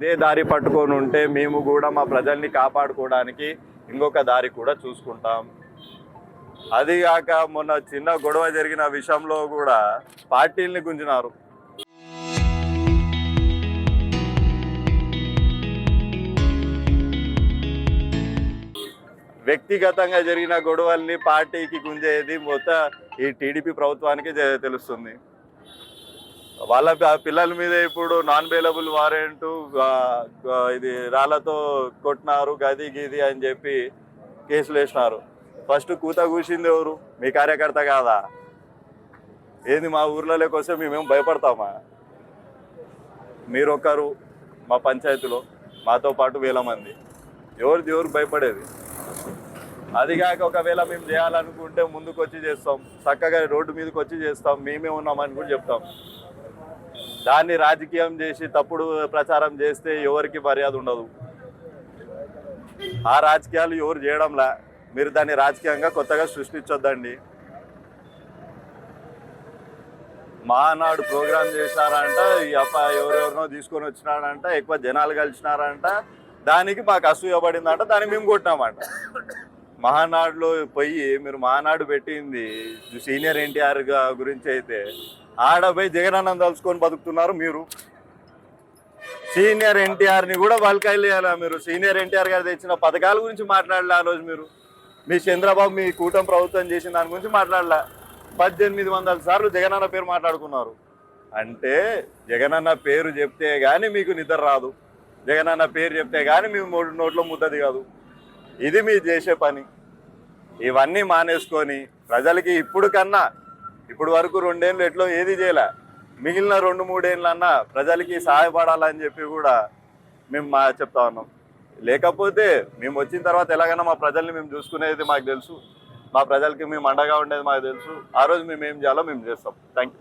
ఇదే దారి పట్టుకొని ఉంటే మేము కూడా మా ప్రజల్ని కాపాడుకోవడానికి ఇంకొక దారి కూడా చూసుకుంటాం. అది కాక మొన్న చిన్న గొడవ జరిగిన విషయంలో కూడా పార్టీల్ని గుంజినారు. వ్యక్తిగతంగా జరిగిన గొడవల్ని పార్టీకి గుంజేది మొత్తం ఈ టీడీపీ ప్రభుత్వానికి తెలుస్తుంది. వాళ్ళ పిల్లల మీద ఇప్పుడు నాన్ బెయిలబుల్ వారెంట్, ఇది రాళ్లతో కొట్టినారు, గది గిది అని చెప్పి కేసులు వేసినారు. ఫస్ట్ కూత కూసింది ఎవరు? మీ కార్యకర్త కాదా? ఏంది మా ఊర్లలోకి వస్తే మేమేం భయపడతామా? మీరొక్కరు మా పంచాయతీలో, మాతో పాటు వేల మంది, ఎవరికి భయపడేది? అది కాక ఒకవేళ మేము చేయాలనుకుంటే ముందుకు వచ్చి చేస్తాం, చక్కగా రోడ్డు మీదకి వచ్చి చేస్తాం, మేమే ఉన్నామని కూడా చెప్తాం. దాన్ని రాజకీయం చేసి తప్పుడు ప్రచారం చేస్తే ఎవరికి మర్యాద ఉండదు. ఆ రాజకీయాలు ఎవరు చేయడంలా, మీరు దాన్ని రాజకీయంగా కొత్తగా సృష్టించొద్దండి. మహానాడు ప్రోగ్రాం చేసినారంట, ఈ ఎవరెవరినో తీసుకొని వచ్చినారంట, ఎక్కువ జనాలు కలిసినారంట, దానికి మాకు అసూయపడిందంట, దాన్ని మేము కొట్టినామంట. మహానాడులో పోయి మీరు మహానాడు పెట్టింది సీనియర్ ఎన్టీఆర్ గురించి అయితే ఆడపోయి జగనన్నం తలుచుకొని బతుకుతున్నారు మీరు. సీనియర్ ఎన్టీఆర్ని కూడా వల్కయ్యాలా మీరు? సీనియర్ ఎన్టీఆర్ గారు తెచ్చిన పథకాల గురించి మాట్లాడలే ఆ రోజు మీరు. మీ చంద్రబాబు మీ కూటమి ప్రభుత్వం చేసిన దాని గురించి మాట్లాడలే. 1800 సార్లు జగనన్న పేరు మాట్లాడుకున్నారు. అంటే జగనన్న పేరు చెప్తే కానీ మీకు నిద్ర రాదు, జగనన్న పేరు చెప్తే కానీ మీ నోట్లో ముద్దది కాదు. ఇది మీరు చేసే పని. ఇవన్నీ మానేసుకొని ప్రజలకి ఇప్పుడు వరకు 2 ఏళ్ళు ఎట్లో ఏది చేయలే, మిగిలిన 2-3 ఏళ్ళన్నా ప్రజలకి సహాయపడాలని చెప్పి కూడా మేము చెప్తా ఉన్నాం. లేకపోతే మేము వచ్చిన తర్వాత ఎలాగైనా మా ప్రజల్ని మేము చూసుకునేది మాకు తెలుసు, మా ప్రజలకి మేము అండగా ఉండేది మాకు తెలుసు. ఆ రోజు మేము ఏం చేయాలో మేము చేస్తాం. Thank you.